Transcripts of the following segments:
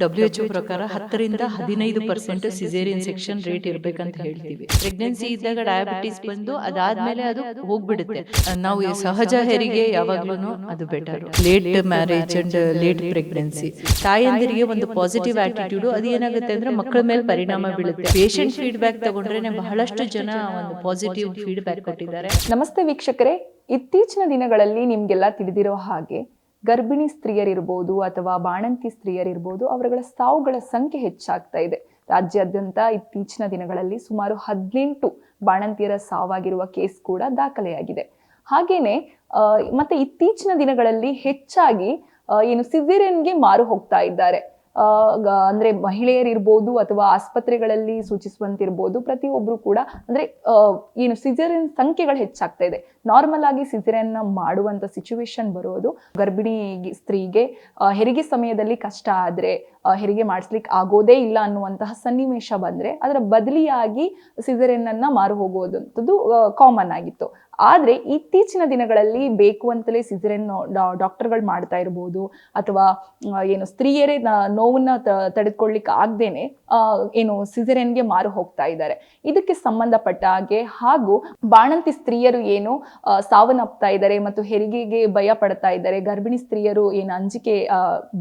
WHO ಪ್ರಕಾರ 10-15% caesarean section rate ಇರಬೇಕಂತ ಹೇಳ್ತೀವಿ. ಪ್ರೆಗ್ನೆನ್ಸಿ ಇದ್ದಾಗ ಡಯಾಬಿಟಿಸ್ ಬಂದು ಅದಾದ್ಮೇಲೆ ಅದು ಹೋಗ್ಬಿಡುತ್ತೆ. ನಾವು ಈ ಸಹಜ ಹೆರಿಗೆ ಯಾವಾಗ್ಲೂ ಅದು better. Late marriage and late pregnancy ತಾಯಂದಿರಿಗೆ ಒಂದು ಪಾಸಿಟಿವ್ ಆಟಿಟ್ಯೂಡ್ ಅದು ಏನಾಗುತ್ತೆ ಅಂದ್ರೆ ಮಕ್ಕಳ ಮೇಲೆ ಪರಿಣಾಮ ಬೀಳುತ್ತೆ. ಪೇಷಂಟ್ ಫೀಡ್ಬ್ಯಾಕ್ ತಗೊಂಡ್ರೆ ಬಹಳಷ್ಟು ಜನ ಒಂದು ಪಾಸಿಟಿವ್ ಫೀಡ್ಬ್ಯಾಕ್ ಕೊಟ್ಟಿದ್ದಾರೆ. ನಮಸ್ತೆ ವೀಕ್ಷಕರೇ, ಇತ್ತೀಚಿನ ದಿನಗಳಲ್ಲಿ ನಿಮ್ಗೆಲ್ಲ ತಿಳಿದಿರೋ ಹಾಗೆ ಗರ್ಭಿಣಿ ಸ್ತ್ರೀಯರಿರ್ಬೋದು ಅಥವಾ ಬಾಣಂತಿ ಸ್ತ್ರೀಯರಿರ್ಬೋದು ಅವರುಗಳ ಸಾವುಗಳ ಸಂಖ್ಯೆ ಹೆಚ್ಚಾಗ್ತಾ ಇದೆ. ರಾಜ್ಯಾದ್ಯಂತ ಇತ್ತೀಚಿನ ದಿನಗಳಲ್ಲಿ ಸುಮಾರು 18 ಬಾಣಂತಿಯರ ಸಾವಾಗಿರುವ ಕೇಸ್ ಕೂಡ ದಾಖಲೆಯಾಗಿದೆ. ಹಾಗೇನೆ ಮತ್ತೆ ಇತ್ತೀಚಿನ ದಿನಗಳಲ್ಲಿ ಹೆಚ್ಚಾಗಿ ಸಿಸೇರಿಯನ್ಗೆ ಮಾರು ಹೋಗ್ತಾ ಇದ್ದಾರೆ. ಅಂದ್ರೆ ಮಹಿಳೆಯರಿರ್ಬೋದು ಅಥವಾ ಆಸ್ಪತ್ರೆಗಳಲ್ಲಿ ಸೂಚಿಸುವಂತಿರ್ಬೋದು, ಪ್ರತಿಯೊಬ್ರು ಕೂಡ ಅಂದ್ರೆ ಸಿಸೇರಿಯನ್ ಸಂಖ್ಯೆಗಳು ಹೆಚ್ಚಾಗ್ತಾ ಇದೆ. ನಾರ್ಮಲ್ ಆಗಿ ಸಿಸೇರಿಯನ್ ಮಾಡುವಂತ ಸಿಚುವೇಶನ್ ಬರೋದು ಗರ್ಭಿಣಿ ಸ್ತ್ರೀಗೆ ಹೆರಿಗೆ ಸಮಯದಲ್ಲಿ ಕಷ್ಟ ಆದ್ರೆ ಹೆರಿಗೆ ಮಾಡಿಸ್ಲಿಕ್ಕೆ ಆಗೋದೇ ಇಲ್ಲ ಅನ್ನುವಂತಹ ಸನ್ನಿವೇಶ ಬಂದ್ರೆ ಅದರ ಬದಲಿಯಾಗಿ ಸಿಸೇರಿಯನ್ ಅನ್ನ ಮಾರು ಹೋಗುವಂಥದ್ದು ಕಾಮನ್ ಆಗಿತ್ತು. ಆದ್ರೆ ಇತ್ತೀಚಿನ ದಿನಗಳಲ್ಲಿ ಬೇಕು ಅಂತಲೇ ಸಿಸೇರಿಯನ್ ಡಾಕ್ಟರ್ಗಳು ಮಾಡ್ತಾ ಇರ್ಬೋದು ಅಥವಾ ಸ್ತ್ರೀಯರೇ ನೋವನ್ನ ತಡೆದುಕೊಳ್ಳಿಕ್ಕೆ ಆಗ್ದೇನೆ ಸಿಸೇರಿಯನ್ಗೆ ಮಾರು ಹೋಗ್ತಾ ಇದ್ದಾರೆ. ಇದಕ್ಕೆ ಸಂಬಂಧಪಟ್ಟ ಹಾಗೆ ಹಾಗೂ ಬಾಣಂತಿ ಸ್ತ್ರೀಯರು ಸಾವನ್ನಪ್ತಾ ಇದ್ದಾರೆ ಮತ್ತು ಹೆರಿಗೆಗೆ ಭಯ ಪಡ್ತಾ ಇದ್ದಾರೆ, ಗರ್ಭಿಣಿ ಸ್ತ್ರೀಯರು ಅಂಜಿಕೆ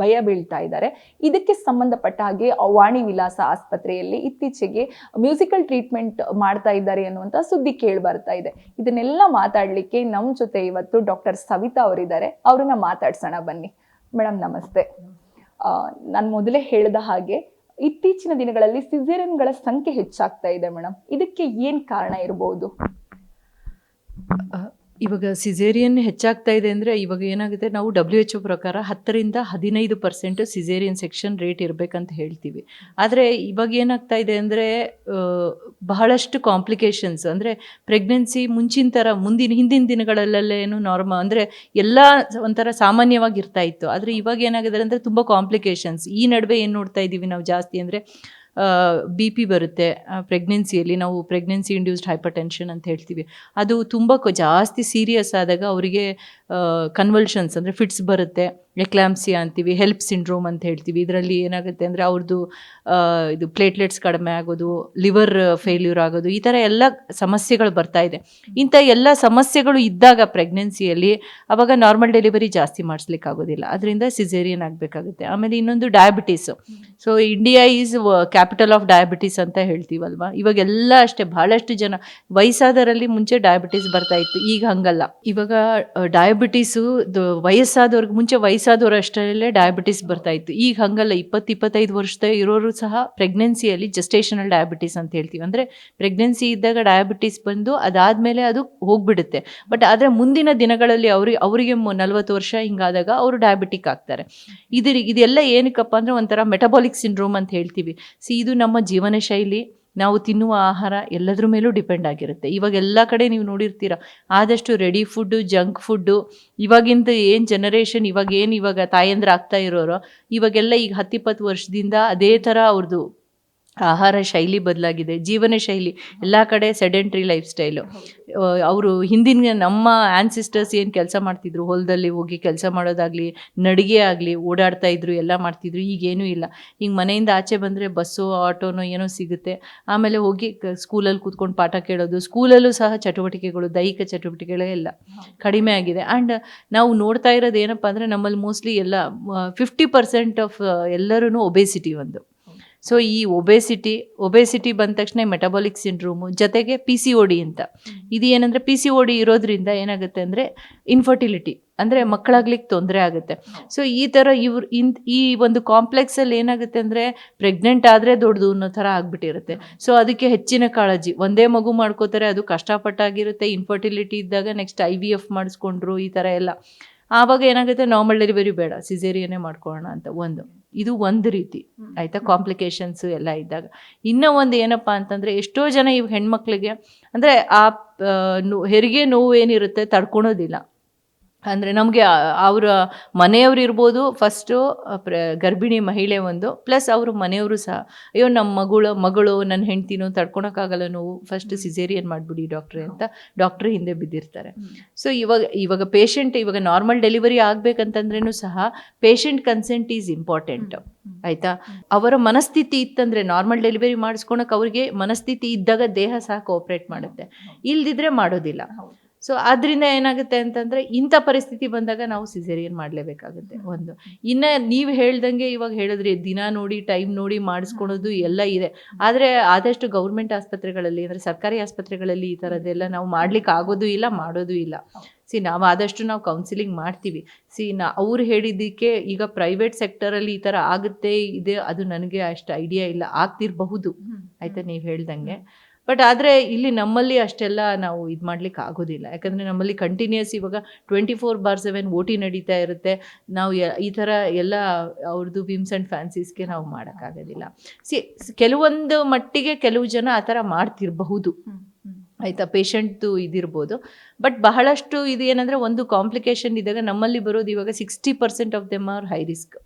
ಭಯ ಬೀಳ್ತಾ ಇದ್ದಾರೆ. ಇದಕ್ಕೆ ಸಂಬಂಧಪಟ್ಟ ಹಾಗೆ ವಾಣಿ ವಿಲಾಸ ಆಸ್ಪತ್ರೆಯಲ್ಲಿ ಇತ್ತೀಚೆಗೆ ಮ್ಯೂಸಿಕಲ್ ಟ್ರೀಟ್ಮೆಂಟ್ ಮಾಡ್ತಾ ಇದ್ದಾರೆ ಅನ್ನುವಂತ ಸುದ್ದಿ ಕೇಳಿ ಬರ್ತಾ ಇದೆ. ಇದನ್ನೆಲ್ಲ ಮಾತಾಡ್ಲಿಕ್ಕೆ ನಮ್ಮ ಜೊತೆ ಇವತ್ತು ಡಾಕ್ಟರ್ ಸವಿತಾ ಅವರಿದ್ದಾರೆ. ಅವ್ರನ್ನ ಮಾತಾಡ್ಸೋಣ ಬನ್ನಿ. ಮೇಡಮ್ ನಮಸ್ತೆ. ನಾನು ಮೊದಲೇ ಹೇಳಿದ ಹಾಗೆ ಇತ್ತೀಚಿನ ದಿನಗಳಲ್ಲಿ ಸಿಸೇರಿಯನ್ಗಳ ಸಂಖ್ಯೆ ಹೆಚ್ಚಾಗ್ತಾ ಇದೆ ಮೇಡಮ್. ಇದಕ್ಕೆ ಏನ್ ಕಾರಣ ಇರಬಹುದು? ಇವಾಗ ಸಿಸೇರಿಯನ್ ಹೆಚ್ಚಾಗ್ತಾ ಇದೆ ಅಂದರೆ ಇವಾಗ ಏನಾಗುತ್ತೆ, ನಾವು WHO ಪ್ರಕಾರ 10-15% ಸಿಸೇರಿಯನ್ ಸೆಕ್ಷನ್ ರೇಟ್ ಇರಬೇಕಂತ ಹೇಳ್ತೀವಿ. ಆದರೆ ಇವಾಗ ಏನಾಗ್ತಾ ಇದೆ ಅಂದರೆ ಬಹಳಷ್ಟು ಕಾಂಪ್ಲಿಕೇಶನ್ಸ್, ಅಂದರೆ ಪ್ರೆಗ್ನೆನ್ಸಿ ಮುಂಚಿನ ಥರ ಹಿಂದಿನ ದಿನಗಳಲ್ಲೇನು ನಾರ್ಮಲ್ ಅಂದರೆ ಎಲ್ಲ ಒಂಥರ ಸಾಮಾನ್ಯವಾಗಿ ಇರ್ತಾ ಇತ್ತು. ಆದರೆ ಇವಾಗ ಏನಾಗಿದೆ ಅಂದರೆ ತುಂಬ ಕಾಂಪ್ಲಿಕೇಶನ್ಸ್. ಈ ನಡುವೆ ಏನು ನೋಡ್ತಾ ಇದ್ದೀವಿ ನಾವು ಜಾಸ್ತಿ ಅಂದರೆ BP ಬರುತ್ತೆ ಪ್ರೆಗ್ನೆನ್ಸಿಯಲ್ಲಿ. ನಾವು ಪ್ರೆಗ್ನೆನ್ಸಿ ಇಂಡ್ಯೂಸ್ಡ್ ಹೈಪರ್ ಟೆನ್ಷನ್ ಅಂತ ಹೇಳ್ತೀವಿ. ಅದು ತುಂಬ ಜಾಸ್ತಿ ಸೀರಿಯಸ್ ಆದಾಗ ಅವರಿಗೆ ಕನ್ವಲ್ಷನ್ಸ್ ಅಂದರೆ ಫಿಟ್ಸ್ ಬರುತ್ತೆ, ಎಕ್ಲಾಂಪ್ಸಿಯಾ ಅಂತೀವಿ, ಹೆಲ್ಪ್ ಸಿಂಡ್ರೋಮ್ ಅಂತ ಹೇಳ್ತೀವಿ. ಇದರಲ್ಲಿ ಏನಾಗುತ್ತೆ ಅಂದರೆ ಅವ್ರದ್ದು ಇದು ಪ್ಲೇಟ್ಲೆಟ್ಸ್ ಕಡಿಮೆ ಆಗೋದು, ಲಿವರ್ ಫೇಲ್ಯೂರ್ ಆಗೋದು, ಈ ಥರ ಎಲ್ಲ ಸಮಸ್ಯೆಗಳು ಬರ್ತಾ ಇದೆ. ಇಂಥ ಎಲ್ಲ ಸಮಸ್ಯೆಗಳು ಇದ್ದಾಗ ಪ್ರೆಗ್ನೆನ್ಸಿಯಲ್ಲಿ ಅವಾಗ ನಾರ್ಮಲ್ ಡೆಲಿವರಿ ಜಾಸ್ತಿ ಮಾಡಿಸ್ಲಿಕ್ಕೆ ಆಗೋದಿಲ್ಲ, ಅದರಿಂದ ಸಿಸೇರಿಯನ್ ಆಗಬೇಕಾಗುತ್ತೆ. ಆಮೇಲೆ ಇನ್ನೊಂದು diabetes. So India is capital of diabetes ಅಂತ ಹೇಳ್ತೀವಲ್ವಾ. ಇವಾಗೆಲ್ಲ ಅಷ್ಟೇ, ಬಹಳಷ್ಟು ಜನ ವಯಸ್ಸಾದವರಲ್ಲಿ ಮುಂಚೆ ಡಯಾಬಿಟೀಸ್ ಬರ್ತಾ ಇತ್ತು, ಈಗ ಹಂಗಲ್ಲ. ಇವಾಗ ಡಯಾಬಿಟೀಸು ವಯಸ್ಸಾದವ್ರಿಗೆ ಮುಂಚೆ ವಯಸ್ಸಾದವರಷ್ಟರಲ್ಲೇ ಡಯಾಬಿಟಿಸ್ ಬರ್ತಾ ಇತ್ತು, ಈಗ ಹಂಗಲ್ಲ. 20-25 ವರ್ಷದ ಇರೋರು ಸಹ ಪ್ರೆಗ್ನೆನ್ಸಿಯಲ್ಲಿ ಜೆಸ್ಟೇಷನಲ್ ಡಯಾಬಿಟಿಸ್ ಅಂತ ಹೇಳ್ತೀವಿ. ಅಂದರೆ ಪ್ರೆಗ್ನೆನ್ಸಿ ಇದ್ದಾಗ ಡಯಾಬಿಟಿಸ್ ಬಂದು ಅದಾದಮೇಲೆ ಅದು ಹೋಗ್ಬಿಡುತ್ತೆ. ಬಟ್ ಆದರೆ ಮುಂದಿನ ದಿನಗಳಲ್ಲಿ ಅವರಿಗೆ 40 ವರ್ಷ ಹಿಂಗಾದಾಗ ಅವರು ಡಯಾಬಿಟಿಕ್ ಆಗ್ತಾರೆ. ಇದೆಲ್ಲ ಏನಕ್ಕಪ್ಪ ಅಂದರೆ ಒಂಥರ ಮೆಟಬಾಲಿಕ್ ಸಿಂಡ್ರೋಮ್ ಅಂತ ಹೇಳ್ತೀವಿ. ಇದು ನಮ್ಮ ಜೀವನ ಶೈಲಿ, ನಾವು ತಿನ್ನುವ ಆಹಾರ ಎಲ್ಲದ್ರ ಮೇಲೂ ಡಿಪೆಂಡ್ ಆಗಿರುತ್ತೆ. ಇವಾಗ ಎಲ್ಲ ಕಡೆ ನೀವು ನೋಡಿರ್ತೀರ, ಆದಷ್ಟು ರೆಡಿ ಫುಡ್ಡು, ಜಂಕ್ ಫುಡ್ಡು. ಇವಾಗಿಂದ ಏನು ಜನರೇಷನ್ ಇವಾಗ ತಾಯಂದ್ರ ಆಗ್ತಾ ಇರೋರು, ಇವಾಗೆಲ್ಲ ಈಗ 10-20 ವರ್ಷದಿಂದ ಅದೇ ಥರ ಅವ್ರದ್ದು ಆಹಾರ ಶೈಲಿ ಬದಲಾಗಿದೆ, ಜೀವನ ಶೈಲಿ ಎಲ್ಲ ಕಡೆ ಸೆಡೆಂಟ್ರಿ ಲೈಫ್ ಸ್ಟೈಲು. ಅವರು ಹಿಂದಿನ ನಮ್ಮ ಆ್ಯನ್ಸಿಸ್ಟರ್ಸ್ ಏನು ಕೆಲಸ ಮಾಡ್ತಿದ್ರು, ಹೊಲದಲ್ಲಿ ಹೋಗಿ ಕೆಲಸ ಮಾಡೋದಾಗಲಿ, ನಡಿಗೆ ಆಗಲಿ, ಓಡಾಡ್ತಾ ಇದ್ರು, ಎಲ್ಲ ಮಾಡ್ತಿದ್ರು. ಈಗೇನೂ ಇಲ್ಲ. ಈಗ ಮನೆಯಿಂದ ಆಚೆ ಬಂದರೆ ಬಸ್ಸು ಆಟೋನೋ ಏನೋ ಸಿಗುತ್ತೆ, ಆಮೇಲೆ ಹೋಗಿ ಸ್ಕೂಲಲ್ಲಿ ಕೂತ್ಕೊಂಡು ಪಾಠ ಕೇಳೋದು. ಸ್ಕೂಲಲ್ಲೂ ಸಹ ಚಟುವಟಿಕೆಗಳು, ದೈಹಿಕ ಚಟುವಟಿಕೆಗಳೇ ಎಲ್ಲ ಕಡಿಮೆ ಆಗಿದೆ. ಆ್ಯಂಡ್ ನಾವು ನೋಡ್ತಾ ಇರೋದು ಏನಪ್ಪ ಅಂದರೆ ನಮ್ಮಲ್ಲಿ ಮೋಸ್ಟ್ಲಿ ಎಲ್ಲ 50% ಆಫ್ ಎಲ್ಲರೂ ಒಬೇಸಿಟಿ ಒಂದು. ಸೊ ಈ ಒಬೇಸಿಟಿ ಬಂದ ತಕ್ಷಣ ಮೆಟಬಾಲಿಕ್ ಸಿಂಡ್ರೋಮು, ಜೊತೆಗೆ PCOD ಅಂತ. ಇದು ಏನಂದರೆ PCOD ಇರೋದ್ರಿಂದ ಏನಾಗುತ್ತೆ ಅಂದರೆ ಇನ್ಫರ್ಟಿಲಿಟಿ, ಅಂದರೆ ಮಕ್ಕಳಾಗ್ಲಿಕ್ಕೆ ತೊಂದರೆ ಆಗುತ್ತೆ. ಸೊ ಈ ಥರ ಈ ಒಂದು ಕಾಂಪ್ಲೆಕ್ಸಲ್ಲಿ ಏನಾಗುತ್ತೆ ಅಂದರೆ ಪ್ರೆಗ್ನೆಂಟ್ ಆದರೆ ದೊಡ್ಡದು ಅನ್ನೋ ಥರ ಆಗಿಬಿಟ್ಟಿರುತ್ತೆ. ಸೊ ಅದಕ್ಕೆ ಹೆಚ್ಚಿನ ಕಾಳಜಿ. ಒಂದೇ ಮಗು ಮಾಡ್ಕೋತಾರೆ, ಅದು ಕಷ್ಟಪಟ್ಟಾಗಿರುತ್ತೆ. ಇನ್ಫರ್ಟಿಲಿಟಿ ಇದ್ದಾಗ ನೆಕ್ಸ್ಟ್ IVF ಮಾಡಿಸ್ಕೊಂಡ್ರು, ಈ ಥರ ಎಲ್ಲ. ಆವಾಗ ಏನಾಗುತ್ತೆ, ನಾರ್ಮಲ್ ಡೆಲಿವರಿ ಬೇಡ, ಸಿಸೇರಿಯನ್ನೇ ಮಾಡ್ಕೊಳ್ಳೋಣ ಅಂತ ಇದು ಒಂದು ರೀತಿ ಆಯಿತಾ, ಕಾಂಪ್ಲಿಕೇಶನ್ಸ್ ಎಲ್ಲ ಇದ್ದಾಗ. ಇನ್ನೂ ಒಂದು ಏನಪ್ಪ ಅಂತಂದರೆ, ಎಷ್ಟೋ ಜನ ಇವು ಹೆಣ್ಮಕ್ಳಿಗೆ ಅಂದರೆ ಆ ಹೆರಿಗೆ ನೋವು ಏನಿರುತ್ತೆ ತಡ್ಕೊಳೋದಿಲ್ಲ. ಅಂದರೆ ನಮಗೆ ಅವರ ಮನೆಯವರು ಇರ್ಬೋದು ಫಸ್ಟು, ಗರ್ಭಿಣಿ ಮಹಿಳೆ ಒಂದು, ಪ್ಲಸ್ ಅವ್ರ ಮನೆಯವರು ಸಹ ಅಯ್ಯೋ ನಮ್ಮ ಮಗಳು ನನ್ನ ಹೆಂಡ್ತಿನೂ ತಡ್ಕೊಳಕ್ಕಾಗಲ್ಲ, ನೋವು, ಫಸ್ಟ್ ಸಿಸೇರಿಯನ್ ಮಾಡಿಬಿಡಿ ಡಾಕ್ಟ್ರೆ ಅಂತ ಡಾಕ್ಟ್ರ್ ಹಿಂದೆ ಬಿದ್ದಿರ್ತಾರೆ. ಸೊ ಇವಾಗ ಪೇಷಂಟ್ ಇವಾಗ ನಾರ್ಮಲ್ ಡೆಲಿವರಿ ಆಗಬೇಕಂತಂದ್ರೂ ಸಹ ಪೇಷಂಟ್ ಕನ್ಸೆಂಟ್ ಈಸ್ ಇಂಪಾರ್ಟೆಂಟ್, ಆಯಿತಾ. ಅವರ ಮನಸ್ಥಿತಿ ಇತ್ತಂದರೆ ನಾರ್ಮಲ್ ಡೆಲಿವರಿ ಮಾಡಿಸ್ಕೊಳಕ್ಕೆ ಅವ್ರಿಗೆ ಮನಸ್ಥಿತಿ ಇದ್ದಾಗ ದೇಹ ಸಹ ಕೋಆಪ್ರೇಟ್ ಮಾಡುತ್ತೆ, ಇಲ್ದಿದ್ರೆ ಮಾಡೋದಿಲ್ಲ. ಸೊ ಅದರಿಂದ ಏನಾಗುತ್ತೆ ಅಂತಂದರೆ ಇಂಥ ಪರಿಸ್ಥಿತಿ ಬಂದಾಗ ನಾವು ಸಿಸೇರಿಯನ್ ಮಾಡಲೇಬೇಕಾಗುತ್ತೆ ಒಂದು. ಇನ್ನು ನೀವು ಹೇಳ್ದಂಗೆ ಇವಾಗ ಹೇಳಿದ್ರಿ ದಿನ ನೋಡಿ ಟೈಮ್ ನೋಡಿ ಮಾಡಿಸ್ಕೊಳೋದು ಎಲ್ಲ ಇದೆ, ಆದರೆ ಆದಷ್ಟು ಗೌರ್ಮೆಂಟ್ ಆಸ್ಪತ್ರೆಗಳಲ್ಲಿ ಅಂದರೆ ಸರ್ಕಾರಿ ಆಸ್ಪತ್ರೆಗಳಲ್ಲಿ ಈ ಥರದ್ದೆಲ್ಲ ನಾವು ಮಾಡ್ಲಿಕ್ಕೆ ಆಗೋದು ಇಲ್ಲ, ಮಾಡೋದು ಇಲ್ಲ. ನಾವು ಆದಷ್ಟು ನಾವು ಕೌನ್ಸಿಲಿಂಗ್ ಮಾಡ್ತೀವಿ. ಅವ್ರು ಹೇಳಿದ್ದಕ್ಕೆ ಈಗ ಪ್ರೈವೇಟ್ ಸೆಕ್ಟರಲ್ಲಿ ಈ ಥರ ಆಗುತ್ತೆ ಇದೆ, ಅದು ನನಗೆ ಅಷ್ಟು ಐಡಿಯಾ ಇಲ್ಲ, ಆಗ್ತಿರಬಹುದು, ಆಯಿತಾ ನೀವು ಹೇಳ್ದಂಗೆ. ಬಟ್ ಆದರೆ ಇಲ್ಲಿ ನಮ್ಮಲ್ಲಿ ಅಷ್ಟೆಲ್ಲ ನಾವು ಇದು ಮಾಡ್ಲಿಕ್ಕೆ ಆಗೋದಿಲ್ಲ, ಯಾಕಂದರೆ ನಮ್ಮಲ್ಲಿ ಕಂಟಿನ್ಯೂಸ್ ಇವಾಗ 24/7 OT ನಡೀತಾ ಇರುತ್ತೆ. ನಾವು ಈ ಥರ ಎಲ್ಲ ಅವ್ರದ್ದು ವಿಮ್ಸ್ ಆ್ಯಂಡ್ ಫ್ಯಾನ್ಸೀಸ್ಗೆ ನಾವು ಮಾಡೋಕ್ಕಾಗೋದಿಲ್ಲ. ಕೆಲವೊಂದು ಮಟ್ಟಿಗೆ ಕೆಲವು ಜನ ಆ ಥರ ಮಾಡ್ತಿರಬಹುದು, ಆಯಿತಾ, ಪೇಷಂಟ್ದು ಇದಿರ್ಬೋದು. ಬಟ್ ಬಹಳಷ್ಟು ಇದು ಏನಂದರೆ ಒಂದು ಕಾಂಪ್ಲಿಕೇಶನ್ ಇದ್ದಾಗ ನಮ್ಮಲ್ಲಿ ಬರೋದು ಇವಾಗ 60% of them are high risk,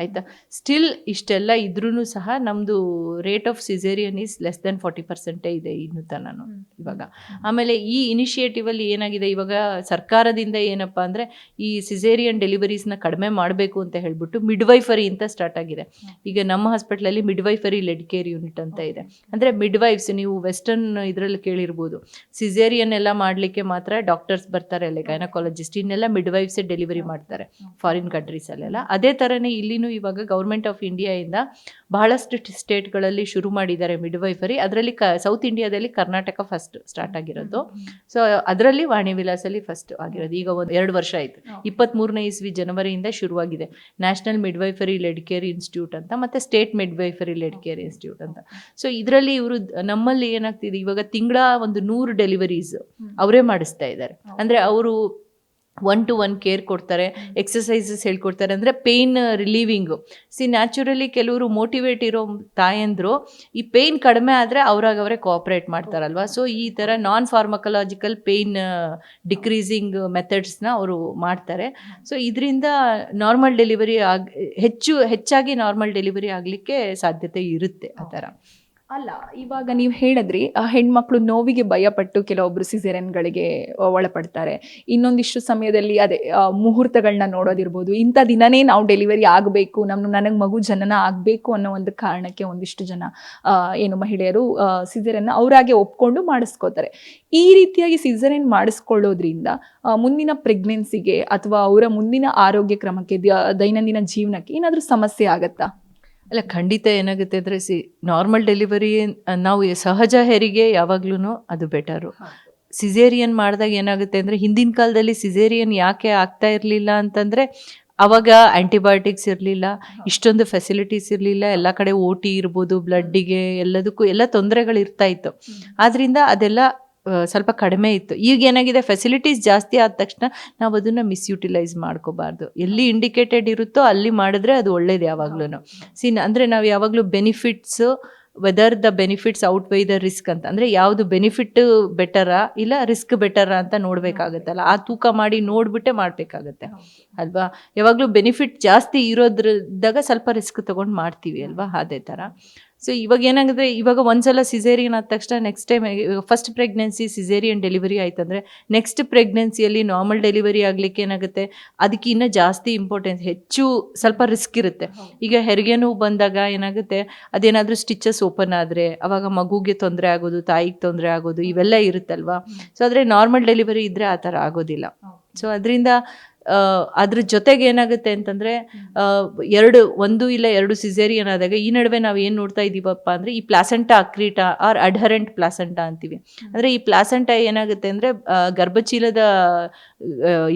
ಆಯಿತಾ. ಸ್ಟಿಲ್ ಇಷ್ಟೆಲ್ಲ ಇದ್ರೂ ಸಹ ನಮ್ಮದು rate of caesarean is less than 40% ಇದೆ ಇನ್ನೂ ತನಕ ಇವಾಗ. ಆಮೇಲೆ ಈ ಇನಿಷಿಯೇಟಿವಲ್ಲಿ ಏನಾಗಿದೆ ಇವಾಗ ಸರ್ಕಾರದಿಂದ ಏನಪ್ಪ ಅಂದರೆ ಈ ಸಿಸೇರಿಯನ್ ಡೆಲಿವರೀಸ್ನ ಕಡಿಮೆ ಮಾಡಬೇಕು ಅಂತ ಹೇಳ್ಬಿಟ್ಟು ಮಿಡ್ವೈಫರಿ ಅಂತ ಸ್ಟಾರ್ಟ್ ಆಗಿದೆ. ಈಗ ನಮ್ಮ ಹಾಸ್ಪಿಟ್ಲಲ್ಲಿ ಮಿಡ್ವೈಫರಿ ಲೆಡ್ ಕೇರ್ ಯೂನಿಟ್ ಅಂತ ಇದೆ. ಅಂದರೆ ಮಿಡ್ವೈಫ್ಸ್ ನೀವು ವೆಸ್ಟರ್ನ್ ಇದರಲ್ಲಿ ಕೇಳಿರ್ಬೋದು, ಸಿಸೇರಿಯನ್ ಎಲ್ಲ ಮಾಡಲಿಕ್ಕೆ ಮಾತ್ರ ಡಾಕ್ಟರ್ಸ್ ಬರ್ತಾರೆ, ಅಲ್ಲಿ ಗೈನಕಾಲಜಿಸ್ಟ್, ಇನ್ನೆಲ್ಲ ಮಿಡ್ವೈಫ್ಸೇ ಡೆಲಿವರಿ ಮಾಡ್ತಾರೆ ಫಾರಿನ್ ಕಂಟ್ರೀಸಲ್ಲೆಲ್ಲ. ಅದೇ ಥರನೇ ಇಲ್ಲಿನೂ ಇವಾಗ ಗೌರ್ಮೆಂಟ್ ಆಫ್ ಇಂಡಿಯಾಯಿಂದ ಬಹಳಷ್ಟು ಸ್ಟೇಟ್ಗಳಲ್ಲಿ ಶುರು ಮಾಡಿದ್ದಾರೆ ಮಿಡ್ವೈಫರಿ. ಅದರಲ್ಲಿ ಸೌತ್ ಇಂಡಿಯಾದಲ್ಲಿ ಕರ್ನಾಟಕ ಫಸ್ಟ್ ಸ್ಟಾರ್ಟ್ ಆಗಿರೋದು. ಸೊ ಅದರಲ್ಲಿ ವಾಣಿ ವಿಲಾಸಲ್ಲಿ ಫಸ್ಟ್ ಆಗಿರೋದು. ಈಗ 2 ವರ್ಷ ಆಯಿತು, 23ನೇ ಇಸ್ವಿ ಜನವರಿಯಿಂದ ಶುರುವಾಗಿದೆ national midwifery led care institute ಅಂತ, ಮತ್ತು state midwifery led care institute ಅಂತ. ಸೊ ಇದರಲ್ಲಿ ಇವರು ನಮ್ಮಲ್ಲಿ ಏನಾಗ್ತಿದೆ ಇವಾಗ ತಿಂಗಳ 100 ಡೆಲಿವರೀಸ್ ಅವರೇ ಮಾಡಿಸ್ತಾ ಇದ್ದಾರೆ. ಅಂದರೆ ಅವರು 1-to-1 ಕೇರ್ ಕೊಡ್ತಾರೆ, ಎಕ್ಸಸೈಸಸ್ ಹೇಳ್ಕೊಡ್ತಾರೆ, ಅಂದರೆ ಪೇಯ್ನ್ ರಿಲೀವಿಂಗು. ನ್ಯಾಚುರಲಿ ಕೆಲವರು ಮೋಟಿವೇಟ್ ಇರೋ ತಾಯಂದರು ಈ ಪೇಯ್ನ್ ಕಡಿಮೆ ಆದರೆ ಅವರೇ ಕೋಆಪ್ರೇಟ್ ಮಾಡ್ತಾರಲ್ವ. ಸೊ ಈ ಥರ ನಾನ್ ಫಾರ್ಮಕಲಾಜಿಕಲ್ ಪೇಯ್ನ್ ಡಿಕ್ರೀಸಿಂಗ್ ಮೆಥಡ್ಸ್ನ ಅವರು ಮಾಡ್ತಾರೆ. ಸೊ ಇದರಿಂದ ನಾರ್ಮಲ್ ಡೆಲಿವರಿ ಹೆಚ್ಚಾಗಿ ನಾರ್ಮಲ್ ಡೆಲಿವರಿ ಆಗಲಿಕ್ಕೆ ಸಾಧ್ಯತೆ ಇರುತ್ತೆ ಆ ಥರ. ಅಲ್ಲ, ಇವಾಗ ನೀವು ಹೇಳಿದ್ರಿ ಹೆಣ್ಮಕ್ಳು ನೋವಿಗೆ ಭಯಪಟ್ಟು ಕೆಲವೊಬ್ರು ಸಿಸೇರಿಯನ್ಗಳಿಗೆ ಒಳಪಡ್ತಾರೆ. ಇನ್ನೊಂದಿಷ್ಟು ಸಮಯದಲ್ಲಿ ಅದೇ ಮುಹೂರ್ತಗಳನ್ನ ನೋಡೋದಿರ್ಬೋದು, ಇಂಥ ದಿನನೇ ನಾವು ಡೆಲಿವರಿ ಆಗಬೇಕು, ನನಗೆ ಮಗು ಜನನ ಆಗಬೇಕು ಅನ್ನೋ ಒಂದು ಕಾರಣಕ್ಕೆ ಒಂದಿಷ್ಟು ಜನ ಮಹಿಳೆಯರು ಸಿಸೇರಿಯನ್ನ ಅವರಾಗೆ ಒಪ್ಕೊಂಡು ಮಾಡಿಸ್ಕೋತಾರೆ. ಈ ರೀತಿಯಾಗಿ ಸಿಸೇರಿಯನ್ ಮಾಡಿಸ್ಕೊಳ್ಳೋದ್ರಿಂದ ಮುಂದಿನ ಪ್ರೆಗ್ನೆನ್ಸಿಗೆ ಅಥವಾ ಅವರ ಮುಂದಿನ ಆರೋಗ್ಯ ಕ್ರಮಕ್ಕೆ, ದೈನಂದಿನ ಜೀವನಕ್ಕೆ ಏನಾದರೂ ಸಮಸ್ಯೆ ಆಗತ್ತಾ? ಅಲ್ಲ, ಖಂಡಿತ ಏನಾಗುತ್ತೆ ಅಂದರೆ ನಾರ್ಮಲ್ ಡೆಲಿವರಿ ನಾವು ಸಹಜ ಹೆರಿಗೆ ಯಾವಾಗ್ಲೂ ಅದು ಬೆಟರು. ಸಿಸೇರಿಯನ್ ಮಾಡಿದಾಗ ಏನಾಗುತ್ತೆ ಅಂದರೆ ಹಿಂದಿನ ಕಾಲದಲ್ಲಿ ಸಿಸೇರಿಯನ್ ಯಾಕೆ ಆಗ್ತಾ ಇರಲಿಲ್ಲ ಅಂತಂದರೆ ಅವಾಗ ಆ್ಯಂಟಿಬಯೋಟಿಕ್ಸ್ ಇರಲಿಲ್ಲ, ಇಷ್ಟೊಂದು ಫೆಸಿಲಿಟೀಸ್ ಇರಲಿಲ್ಲ, ಎಲ್ಲ ಕಡೆ OT ಇರ್ಬೋದು, ಬ್ಲಡ್ಡಿಗೆ ಎಲ್ಲದಕ್ಕೂ ಎಲ್ಲ ತೊಂದರೆಗಳು ಇರ್ತಾ ಇತ್ತು. ಆದ್ದರಿಂದ ಅದೆಲ್ಲ ಸ್ವಲ್ಪ ಕಡಿಮೆ ಇತ್ತು. ಈಗ ಏನಾಗಿದೆ, ಫೆಸಿಲಿಟೀಸ್ ಜಾಸ್ತಿ ಆದ ತಕ್ಷಣ ನಾವು ಅದನ್ನು ಮಿಸ್ಯೂಟಿಲೈಸ್ ಮಾಡ್ಕೋಬಾರ್ದು. ಎಲ್ಲಿ ಇಂಡಿಕೇಟೆಡ್ ಇರುತ್ತೋ ಅಲ್ಲಿ ಮಾಡಿದ್ರೆ ಅದು ಒಳ್ಳೇದು ಯಾವಾಗ್ಲೂ. ಅಂದರೆ ನಾವು ಯಾವಾಗಲೂ benefits, whether the benefits outweigh the risk ಅಂತ, ಅಂದರೆ ಯಾವುದು ಬೆನಿಫಿಟ್ ಬೆಟರಾ ಇಲ್ಲ ರಿಸ್ಕ್ ಬೆಟರಾ ಅಂತ ನೋಡಬೇಕಾಗತ್ತಲ್ಲ, ಆ ತೂಕ ಮಾಡಿ ನೋಡಿಬಿಟ್ಟೆ ಮಾಡಬೇಕಾಗತ್ತೆ ಅಲ್ವಾ. ಯಾವಾಗಲೂ ಬೆನಿಫಿಟ್ ಜಾಸ್ತಿ ಇರೋದ್ರದಾಗ ಸ್ವಲ್ಪ ರಿಸ್ಕ್ ತೊಗೊಂಡು ಮಾಡ್ತೀವಿ ಅಲ್ವಾ, ಅದೇ ಥರ. ಸೊ ಇವಾಗ ಏನಾಗುತ್ತೆ, ಇವಾಗ ಒಂದ್ಸಲ ಸಿಸೇರಿಯನ್ ಆದ ತಕ್ಷಣ next time first pregnancy caesarean delivery ಆಯ್ತಂದರೆ ನೆಕ್ಸ್ಟ್ ಪ್ರೆಗ್ನೆನ್ಸಿಯಲ್ಲಿ ನಾರ್ಮಲ್ ಡೆಲಿವರಿ ಆಗಲಿಕ್ಕೆ ಏನಾಗುತ್ತೆ, ಅದಕ್ಕೆ ಇನ್ನೂ ಜಾಸ್ತಿ ಇಂಪಾರ್ಟೆನ್ಸ್, ಹೆಚ್ಚು ಸ್ವಲ್ಪ ರಿಸ್ಕ್ ಇರುತ್ತೆ. ಈಗ ಹೆರಿಗೆ ನೋವು ಬಂದಾಗ ಏನಾಗುತ್ತೆ, ಅದೇನಾದರೂ ಸ್ಟಿಚಸ್ ಓಪನ್ ಆದರೆ ಅವಾಗ ಮಗುಗೆ ತೊಂದರೆ ಆಗೋದು, ತಾಯಿಗೆ ತೊಂದರೆ ಆಗೋದು, ಇವೆಲ್ಲ ಇರುತ್ತಲ್ವಾ. ಸೊ ಆದರೆ ನಾರ್ಮಲ್ ಡೆಲಿವರಿ ಇದ್ದರೆ ಆ ಥರ ಆಗೋದಿಲ್ಲ. ಸೊ ಅದರಿಂದ ಅದ್ರ ಜೊತೆಗೆ ಏನಾಗುತ್ತೆ ಅಂತಂದರೆ 1 ಇಲ್ಲ 2 ಸಿಸೇರಿಯನ್ ಆದಾಗ ಈ ನಡುವೆ ನಾವು ಏನು ನೋಡ್ತಾ ಇದ್ದೀವಪ್ಪ ಅಂದರೆ ಈ ಪ್ಲಾಸೆಂಟಾ ಅಕ್ರೀಟಾ ಆರ್ ಅಡ್ಹರೆಂಟ್ ಪ್ಲಾಸೆಂಟಾ ಅಂತೀವಿ. ಅಂದರೆ ಈ ಪ್ಲಾಸೆಂಟಾ ಏನಾಗುತ್ತೆ ಅಂದರೆ ಗರ್ಭಚೀಲದ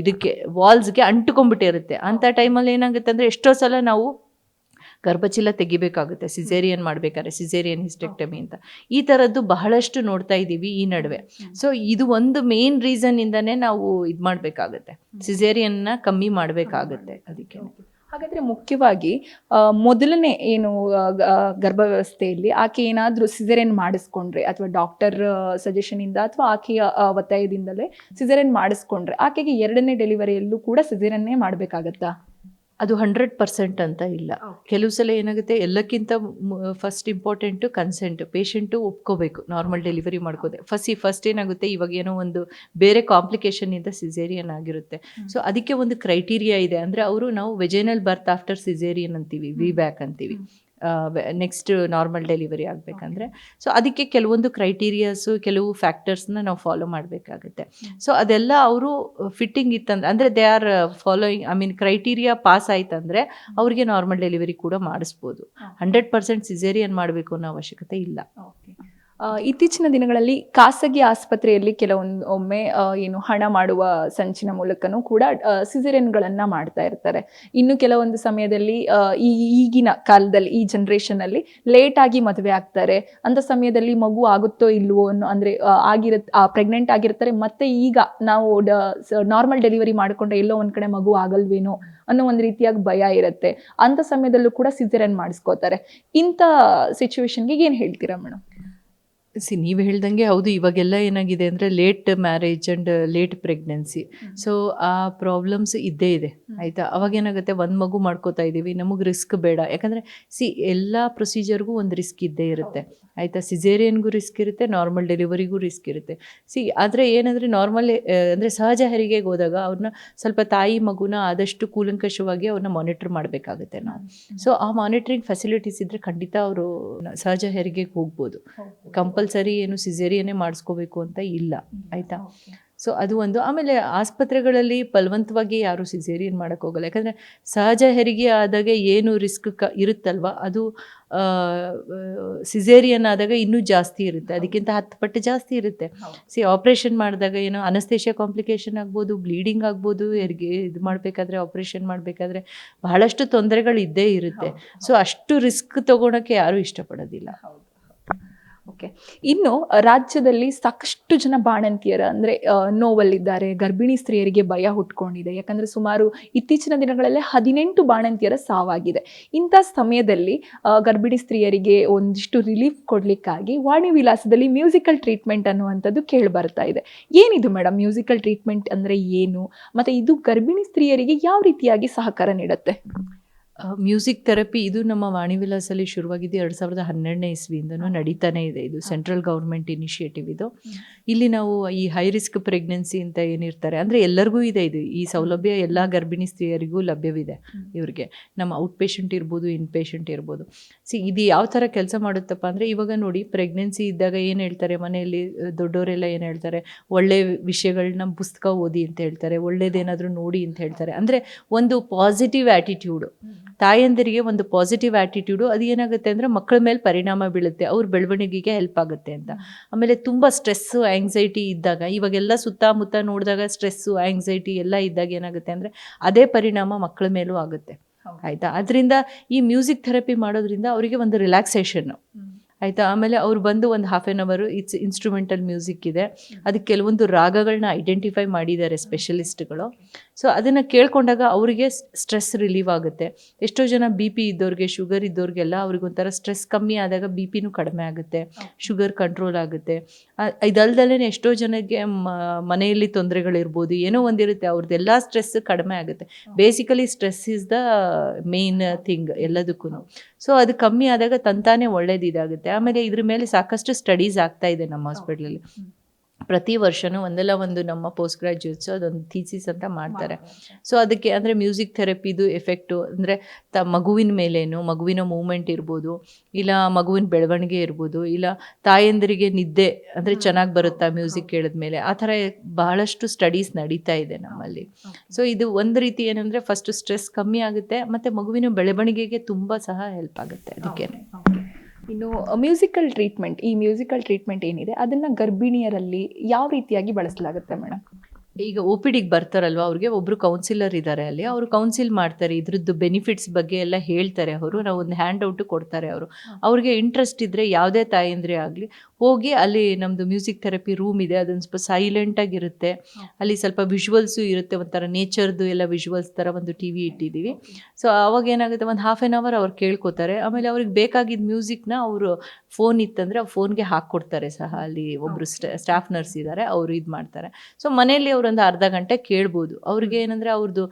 ಇದಕ್ಕೆ ವಾಲ್ಸ್ಗೆ ಅಂಟುಕೊಂಡ್ಬಿಟ್ಟಿರುತ್ತೆ. ಅಂಥ ಟೈಮಲ್ಲಿ ಏನಾಗುತ್ತೆ ಅಂದರೆ ಎಷ್ಟೋ ಸಲ ನಾವು ಗರ್ಭಚೀಲ ತೆಗಿಬೇಕಾಗುತ್ತೆ ಸಿಸೇರಿಯನ್ ಮಾಡಬೇಕಾದ್ರೆ, ಸಿಸೇರಿಯನ್ ಹಿಸ್ಟೆಕ್ಟಮಿ ಅಂತ. ಈ ಥರದ್ದು ಬಹಳಷ್ಟು ನೋಡ್ತಾ ಇದ್ದೀವಿ ಈ ನಡುವೆ. ಸೊ ಇದು ಒಂದು ಮೇನ್ ರೀಸನ್ ಇಂದನೇ ನಾವು ಇದು ಮಾಡಬೇಕಾಗುತ್ತೆ, ಸಿಸೇರಿಯನ್ನ ಕಮ್ಮಿ ಮಾಡಬೇಕಾಗುತ್ತೆ. ಅದಕ್ಕೆ ಹಾಗಾದ್ರೆ ಮುಖ್ಯವಾಗಿ ಮೊದಲನೇ ಏನು ಗರ್ಭವ್ಯವಸ್ಥೆಯಲ್ಲಿ ಆಕೆ ಏನಾದರೂ ಸಿಸೇರಿಯನ್ ಮಾಡಿಸ್ಕೊಂಡ್ರೆ ಅಥವಾ ಡಾಕ್ಟರ್ ಸಜೆಷನ್ ಇಂದ ಅಥವಾ ಆಕೆಯ ಒತ್ತಾಯದಿಂದಲೇ ಸಿಸೇರಿಯನ್ ಮಾಡಿಸ್ಕೊಂಡ್ರೆ ಆಕೆಗೆ ಎರಡನೇ ಡೆಲಿವರಿಯಲ್ಲೂ ಕೂಡ ಸಿಸೇರಿಯನ್ನೇ ಮಾಡಬೇಕಾಗತ್ತಾ? ಅದು 100% ಅಂತ ಇಲ್ಲ. ಕೆಲವು ಸಲ ಏನಾಗುತ್ತೆ, ಎಲ್ಲಕ್ಕಿಂತ ಫಸ್ಟ್ ಇಂಪಾರ್ಟೆಂಟು ಕನ್ಸೆಂಟ್. ಪೇಷಂಟು ಒಪ್ಕೋಬೇಕು ನಾರ್ಮಲ್ ಡೆಲಿವರಿ ಮಾಡ್ಕೋದೆ. ಫಸ್ಟ್ ಏನಾಗುತ್ತೆ, ಇವಾಗ ಏನೋ ಒಂದು ಬೇರೆ ಕಾಂಪ್ಲಿಕೇಶನ್ನಿಂದ ಸಿಸೇರಿಯನ್ ಆಗಿರುತ್ತೆ. ಸೊ ಅದಕ್ಕೆ ಒಂದು ಕ್ರೈಟೀರಿಯಾ ಇದೆ. ಅಂದರೆ ನಾವು ವೆಜೈನಲ್ ಬರ್ತ್ ಆಫ್ಟರ್ ಸಿಸೇರಿಯನ್ ಅಂತೀವಿ, ವಿ ಬ್ಯಾಕ್ ಅಂತೀವಿ, ನೆಕ್ಸ್ಟ್ ನಾರ್ಮಲ್ ಡೆಲಿವರಿ ಆಗಬೇಕಂದ್ರೆ. ಸೊ ಅದಕ್ಕೆ ಕೆಲವೊಂದು ಕ್ರೈಟೀರಿಯಾಸು, ಕೆಲವು ಫ್ಯಾಕ್ಟರ್ಸ್ನ ನಾವು ಫಾಲೋ ಮಾಡಬೇಕಾಗುತ್ತೆ. ಸೊ ಅದೆಲ್ಲ ಅವರು ಫಿಟ್ಟಿಂಗ್ ಇತ್ತಂದ್ರೆ, ಅಂದರೆ they are following, criteria pass ಆಯ್ತಂದರೆ ಅವ್ರಿಗೆ ನಾರ್ಮಲ್ ಡೆಲಿವರಿ ಕೂಡ ಮಾಡಿಸ್ಬೋದು. 100% ಸಿಸೇರಿಯನ್ ಮಾಡಬೇಕು ಅನ್ನೋ ಅವಶ್ಯಕತೆ ಇಲ್ಲ. ಇತ್ತೀಚಿನ ದಿನಗಳಲ್ಲಿ ಖಾಸಗಿ ಆಸ್ಪತ್ರೆಯಲ್ಲಿ ಒಮ್ಮೆ ಏನು ಹಣ ಮಾಡುವ ಸಂಚಿನ ಮೂಲಕನೂ ಕೂಡ ಸಿಸೇರಿಯನ್ಗಳನ್ನ ಮಾಡ್ತಾ ಇರ್ತಾರೆ. ಇನ್ನು ಕೆಲವೊಂದು ಸಮಯದಲ್ಲಿ ಈಗಿನ ಕಾಲದಲ್ಲಿ, ಈ ಜನರೇಷನ್ ಅಲ್ಲಿ ಲೇಟ್ ಆಗಿ ಮದುವೆ ಆಗ್ತಾರೆ. ಅಂತ ಸಮಯದಲ್ಲಿ ಮಗು ಆಗುತ್ತೋ ಇಲ್ವೋ ಅಂದ್ರೆ ಪ್ರೆಗ್ನೆಂಟ್ ಆಗಿರ್ತಾರೆ, ಮತ್ತೆ ಈಗ ನಾವು ನಾರ್ಮಲ್ ಡೆಲಿವರಿ ಮಾಡ್ಕೊಂಡ್ರೆ ಎಲ್ಲೋ ಒಂದ್ ಕಡೆ ಮಗು ಆಗಲ್ವೇನೋ ಅನ್ನೋ ಒಂದು ರೀತಿಯಾಗಿ ಭಯ ಇರುತ್ತೆ. ಅಂತ ಸಮಯದಲ್ಲೂ ಕೂಡ ಸಿಸೇರಿಯನ್ ಮಾಡಿಸ್ಕೋತಾರೆ. ಇಂಥ ಸಿಚುವೇಶನ್ಗೆ ಏನ್ ಹೇಳ್ತೀರಾ ಮೇಡಮ್? ನೀವು ಹೇಳ್ದಂಗೆ ಹೌದು, ಇವಾಗೆಲ್ಲ ಏನಾಗಿದೆ ಅಂದರೆ late marriage and late pregnancy. So ಆ ಪ್ರಾಬ್ಲಮ್ಸ್ ಇದ್ದೇ ಇದೆ, ಆಯಿತಾ. ಅವಾಗೇನಾಗುತ್ತೆ, ಒಂದು ಮಗು ಮಾಡ್ಕೋತಾ ಇದ್ದೀವಿ, ನಮಗೆ ರಿಸ್ಕ್ ಬೇಡ. ಯಾಕಂದರೆ ಎಲ್ಲ ಪ್ರೊಸೀಜರ್ಗೂ ಒಂದು ರಿಸ್ಕ್ ಇದ್ದೇ ಇರುತ್ತೆ, ಆಯಿತಾ. ಸಿಸೇರಿಯನ್ಗೂ ರಿಸ್ಕ್ ಇರುತ್ತೆ, ನಾರ್ಮಲ್ ಡೆಲಿವರಿಗೂ ರಿಸ್ಕ್ ಇರುತ್ತೆ. ಆದರೆ ಏನಂದರೆ ನಾರ್ಮಲ್ ಅಂದರೆ ಸಹಜ ಹೆರಿಗೆಗೆ ಹೋದಾಗ ಅವ್ರನ್ನ ಸ್ವಲ್ಪ ತಾಯಿ ಮಗುನ ಆದಷ್ಟು ಕೂಲಂಕಷವಾಗಿ ಅವ್ರನ್ನ ಮಾನಿಟರ್ ಮಾಡಬೇಕಾಗುತ್ತೆ ನಾವು. ಸೊ ಆ ಮಾನಿಟ್ರಿಂಗ್ ಫೆಸಿಲಿಟೀಸ್ ಇದ್ದರೆ ಖಂಡಿತ ಅವರು ಸಹಜ ಹೆರಿಗೆಗೆ ಹೋಗ್ಬೋದು. ಕಂಪಲ್ಸರಿ ಏನು ಸಿಸೇರಿಯನ್ನೇ ಮಾಡಿಸ್ಕೋಬೇಕು ಅಂತ ಇಲ್ಲ, ಆಯಿತಾ. ಸೊ ಅದು ಒಂದು. ಆಮೇಲೆ ಆಸ್ಪತ್ರೆಗಳಲ್ಲಿ ಬಲವಂತವಾಗಿ ಯಾರು ಸಿಸೇರಿಯನ್ ಮಾಡೋಕ್ಕೆ ಹೋಗಲ್ಲ. ಯಾಕಂದರೆ ಸಹಜ ಹೆರಿಗೆ ಆದಾಗ ಏನು ರಿಸ್ಕ್ ಇರುತ್ತಲ್ವ, ಅದು ಸಿಸೇರಿಯನ್ ಆದಾಗ ಇನ್ನೂ ಜಾಸ್ತಿ ಇರುತ್ತೆ, ಅದಕ್ಕಿಂತ 10 ಪಟ್ಟು ಜಾಸ್ತಿ ಇರುತ್ತೆ. ಆಪ್ರೇಷನ್ ಮಾಡಿದಾಗ ಏನೋ ಅನಸ್ತೇಷಿಯಾ ಕಾಂಪ್ಲಿಕೇಶನ್ ಆಗ್ಬೋದು, ಬ್ಲೀಡಿಂಗ್ ಆಗ್ಬೋದು, ಹೆರಿಗೆ ಇದು ಮಾಡಬೇಕಾದ್ರೆ, ಆಪ್ರೇಷನ್ ಮಾಡಬೇಕಾದ್ರೆ ಬಹಳಷ್ಟು ತೊಂದರೆಗಳು ಇದ್ದೇ ಇರುತ್ತೆ. ಸೊ ಅಷ್ಟು ರಿಸ್ಕ್ ತೊಗೊಳಕ್ಕೆ ಯಾರೂ ಇಷ್ಟಪಡೋದಿಲ್ಲ. ಓಕೆ. ಇನ್ನು ರಾಜ್ಯದಲ್ಲಿ ಸಾಕಷ್ಟು ಜನ ಬಾಣಂತಿಯರ ಅಂದರೆ ನೋವಲ್ಲಿದ್ದಾರೆ. ಗರ್ಭಿಣಿ ಸ್ತ್ರೀಯರಿಗೆ ಭಯ ಹುಟ್ಕೊಂಡಿದೆ. ಯಾಕಂದರೆ ಸುಮಾರು ಇತ್ತೀಚಿನ ದಿನಗಳಲ್ಲೇ 18 ಬಾಣಂತಿಯರ ಸಾವಾಗಿದೆ. ಇಂಥ ಸಮಯದಲ್ಲಿ ಗರ್ಭಿಣಿ ಸ್ತ್ರೀಯರಿಗೆ ಒಂದಿಷ್ಟು ರಿಲೀಫ್ ಕೊಡಲಿಕ್ಕಾಗಿ ವಾಣಿ ವಿಲಾಸದಲ್ಲಿ ಮ್ಯೂಸಿಕಲ್ ಟ್ರೀಟ್ಮೆಂಟ್ ಅನ್ನುವಂಥದ್ದು ಕೇಳಿ ಬರ್ತಾ ಇದೆ. ಏನಿದು ಮೇಡಮ್ ಮ್ಯೂಸಿಕಲ್ ಟ್ರೀಟ್ಮೆಂಟ್ ಅಂದರೆ ಏನು, ಮತ್ತು ಇದು ಗರ್ಭಿಣಿ ಸ್ತ್ರೀಯರಿಗೆ ಯಾವ ರೀತಿಯಾಗಿ ಸಹಕಾರ ನೀಡುತ್ತೆ? ಮ್ಯೂಸಿಕ್ ಥೆರಪಿ ಇದು ನಮ್ಮ ವಾಣಿ ವಿಲಾಸಲ್ಲಿ ಶುರುವಾಗಿದ್ದು 2012ನೇ ಇಸ್ವಿಯಿಂದನೂ ನಡೀತಾನೆ ಇದೆ. ಇದು ಸೆಂಟ್ರಲ್ ಗೌರ್ಮೆಂಟ್ ಇನಿಷಿಯೇಟಿವ್ ಇದು. ಇಲ್ಲಿ ನಾವು ಈ ಹೈ ರಿಸ್ಕ್ ಪ್ರೆಗ್ನೆನ್ಸಿ ಅಂತ ಏನಿರ್ತಾರೆ, ಅಂದರೆ ಎಲ್ಲರಿಗೂ ಇದೆ ಇದು, ಈ ಸೌಲಭ್ಯ ಎಲ್ಲ ಗರ್ಭಿಣಿ ಸ್ತ್ರೀಯರಿಗೂ ಲಭ್ಯವಿದೆ. ಇವ್ರಿಗೆ ನಮ್ಮ ಔಟ್ ಪೇಷಂಟ್ ಇರ್ಬೋದು, ಇನ್ ಪೇಷಂಟ್ ಇರ್ಬೋದು. ಇದು ಯಾವ ಥರ ಕೆಲಸ ಮಾಡುತ್ತಪ್ಪ ಅಂದರೆ, ಇವಾಗ ನೋಡಿ, ಪ್ರೆಗ್ನೆನ್ಸಿ ಇದ್ದಾಗ ಏನು ಹೇಳ್ತಾರೆ ಮನೆಯಲ್ಲಿ ದೊಡ್ಡವರೆಲ್ಲ ಏನು ಹೇಳ್ತಾರೆ, ಒಳ್ಳೆ ವಿಷಯಗಳನ್ನ ಪುಸ್ತಕ ಓದಿ ಅಂತ ಹೇಳ್ತಾರೆ, ಒಳ್ಳೇದೇನಾದರೂ ನೋಡಿ ಅಂತ ಹೇಳ್ತಾರೆ. ಅಂದರೆ ಒಂದು ಪಾಸಿಟಿವ್ ಆ್ಯಟಿಟ್ಯೂಡು, ತಾಯಂದಿರಿಗೆ ಒಂದು ಪಾಸಿಟಿವ್ ಆ್ಯಟಿಟ್ಯೂಡು, ಅದು ಏನಾಗುತ್ತೆ ಅಂದರೆ ಮಕ್ಕಳ ಮೇಲೆ ಪರಿಣಾಮ ಬೀಳುತ್ತೆ, ಅವ್ರ ಬೆಳವಣಿಗೆಗೆ ಹೆಲ್ಪ್ ಆಗುತ್ತೆ ಅಂತ. ಆಮೇಲೆ ತುಂಬ ಸ್ಟ್ರೆಸ್ಸು, ಆ್ಯಂಗ್ಸೈಟಿ ಇದ್ದಾಗ, ಇವಾಗೆಲ್ಲ ಸುತ್ತಮುತ್ತ ನೋಡಿದಾಗ ಸ್ಟ್ರೆಸ್ಸು, ಆ್ಯಂಗ್ಸೈಟಿ ಎಲ್ಲ ಇದ್ದಾಗ ಏನಾಗುತ್ತೆ ಅಂದರೆ ಅದೇ ಪರಿಣಾಮ ಮಕ್ಕಳ ಮೇಲೂ ಆಗುತ್ತೆ, ಆಯಿತಾ. ಅದರಿಂದ ಈ ಮ್ಯೂಸಿಕ್ ಥೆರಪಿ ಮಾಡೋದ್ರಿಂದ ಅವರಿಗೆ ಒಂದು ರಿಲ್ಯಾಕ್ಸೇಷನ್ನು, ಆಯಿತಾ. ಆಮೇಲೆ ಅವ್ರು ಬಂದು ಒಂದು 1/2 hour ಇನ್ಸ್ಟ್ರೂಮೆಂಟಲ್ ಮ್ಯೂಸಿಕ್ ಇದೆ, ಅದಕ್ಕೆ ಕೆಲವೊಂದು ರಾಗಗಳನ್ನ ಐಡೆಂಟಿಫೈ ಮಾಡಿದ್ದಾರೆ ಸ್ಪೆಷಲಿಸ್ಟ್ಗಳು. ಸೊ ಅದನ್ನು ಕೇಳ್ಕೊಂಡಾಗ ಅವರಿಗೆ ಸ್ಟ್ರೆಸ್ ರಿಲೀವ್ ಆಗುತ್ತೆ. ಎಷ್ಟೋ ಜನ BP ಇದ್ದವ್ರಿಗೆ, ಶುಗರ್ ಇದ್ದವ್ರಿಗೆಲ್ಲ ಅವ್ರಿಗೊಂಥರ ಸ್ಟ್ರೆಸ್ ಕಮ್ಮಿ ಆದಾಗ BP ಕಡಿಮೆ ಆಗುತ್ತೆ, ಶುಗರ್ ಕಂಟ್ರೋಲ್ ಆಗುತ್ತೆ. ಇದಲ್ದಲೇ ಎಷ್ಟೋ ಜನಕ್ಕೆ ಮನೆಯಲ್ಲಿ ತೊಂದರೆಗಳಿರ್ಬೋದು, ಏನೋ ಒಂದಿರುತ್ತೆ, ಅವ್ರದ್ದೆಲ್ಲ ಸ್ಟ್ರೆಸ್ ಕಡಿಮೆ ಆಗುತ್ತೆ. Basically stress is the main thing ಎಲ್ಲದಕ್ಕೂ. ಸೊ ಅದು ಕಮ್ಮಿ ಆದಾಗ ತಂತಾನೇ ಒಳ್ಳೇದಿದಾಗುತ್ತೆ. ಆಮೇಲೆ ಇದ್ರ ಮೇಲೆ ಸಾಕಷ್ಟು ಸ್ಟಡೀಸ್ ಆಗ್ತಾ ಇದೆ ನಮ್ಮ ಹಾಸ್ಪಿಟ್ಲಲ್ಲಿ. ಪ್ರತಿ ವರ್ಷವೂ ಒಂದಲ್ಲ ಒಂದು ನಮ್ಮ ಪೋಸ್ಟ್ ಗ್ರ್ಯಾಜುಯೇಟ್ಸು ಅದೊಂದು ಥೀಸಿಸ್ ಅಂತ ಮಾಡ್ತಾರೆ. ಸೊ ಅದಕ್ಕೆ ಅಂದರೆ ಮ್ಯೂಸಿಕ್ ಥೆರಪಿದು ಎಫೆಕ್ಟು ಅಂದರೆ ಮಗುವಿನ ಮೇಲೇನು, ಮಗುವಿನ ಮೂಮೆಂಟ್ ಇರ್ಬೋದು, ಇಲ್ಲ ಮಗುವಿನ ಬೆಳವಣಿಗೆ ಇರ್ಬೋದು, ಇಲ್ಲ ತಾಯಂದರಿಗೆ ನಿದ್ದೆ ಅಂದರೆ ಚೆನ್ನಾಗಿ ಬರುತ್ತಾ ಮ್ಯೂಸಿಕ್ ಕೇಳಿದ್ಮೇಲೆ, ಆ ಥರ ಬಹಳಷ್ಟು ಸ್ಟಡೀಸ್ ನಡೀತಾ ಇದೆ ನಮ್ಮಲ್ಲಿ. ಸೊ ಇದು ಒಂದು ರೀತಿ ಏನಂದರೆ ಫಸ್ಟು ಸ್ಟ್ರೆಸ್ ಕಮ್ಮಿ ಆಗುತ್ತೆ, ಮತ್ತು ಮಗುವಿನ ಬೆಳವಣಿಗೆಗೆ ತುಂಬ ಸಹ ಹೆಲ್ಪ್ ಆಗುತ್ತೆ ಅದಕ್ಕೆ. ಇನ್ನು ಮ್ಯೂಸಿಕಲ್ ಟ್ರೀಟ್ಮೆಂಟ್, ಈ ಮ್ಯೂಸಿಕಲ್ ಟ್ರೀಟ್ಮೆಂಟ್ ಏನಿದೆ ಅದನ್ನು ಗರ್ಭಿಣಿಯರಲ್ಲಿ ಯಾವ ರೀತಿಯಾಗಿ ಬಳಸಲಾಗುತ್ತೆ ಮೇಡಮ್? ಈಗ OPDಗೆ ಬರ್ತಾರಲ್ವ, ಅವ್ರಿಗೆ ಒಬ್ಬರು ಕೌನ್ಸಿಲರ್ ಇದ್ದಾರೆ ಅಲ್ಲಿ, ಅವರು ಕೌನ್ಸಿಲ್ ಮಾಡ್ತಾರೆ, ಇದ್ರದ್ದು ಬೆನಿಫಿಟ್ಸ್ ಬಗ್ಗೆ ಎಲ್ಲ ಹೇಳ್ತಾರೆ ಅವರು. ನಾವು ಒಂದು ಹ್ಯಾಂಡ್ ಔಟು ಕೊಡ್ತಾರೆ ಅವರು. ಅವ್ರಿಗೆ ಇಂಟ್ರೆಸ್ಟ್ ಇದ್ದರೆ ಯಾವುದೇ ತಾಯಂದ್ರೆ ಆಗಲಿ ಹೋಗಿ ಅಲ್ಲಿ ನಮ್ಮದು ಮ್ಯೂಸಿಕ್ ಥೆರಪಿ ರೂಮ್ ಇದೆ, ಅದೊಂದು ಸ್ವಲ್ಪ ಸೈಲೆಂಟಾಗಿರುತ್ತೆ. ಅಲ್ಲಿ ಸ್ವಲ್ಪ ವಿಜುವಲ್ಸು ಇರುತ್ತೆ, ಒಂಥರ ನೇಚರ್ದು ಎಲ್ಲ ವಿಜುವಲ್ಸ್ ಥರ ಒಂದು ಟಿ ವಿ ಇಟ್ಟಿದ್ದೀವಿ. ಸೊ ಅವಾಗ ಏನಾಗುತ್ತೆ, ಒಂದು ಹಾಫ್ ಆನ್ ಅವರ್ ಅವ್ರು ಕೇಳ್ಕೊತಾರೆ. ಆಮೇಲೆ ಅವ್ರಿಗೆ ಬೇಕಾಗಿದ್ದ ಮ್ಯೂಸಿಕ್ನ ಅವರು ಫೋನ್ ಇತ್ತಂದರೆ ಆ ಫೋನ್ಗೆ ಹಾಕ್ಕೊಡ್ತಾರೆ ಸಹ. ಅಲ್ಲಿ ಒಬ್ಬರು ಸ್ಟಾಫ್ ನರ್ಸ್ ಇದ್ದಾರೆ, ಅವರು ಇದು ಮಾಡ್ತಾರೆ. ಸೊ ಮನೆಯಲ್ಲಿ ಅವರೊಂದು ಅರ್ಧ ಗಂಟೆ ಕೇಳ್ಬೋದು. ಅವ್ರಿಗೆ ಏನಂದರೆ ಅವ್ರದ್ದು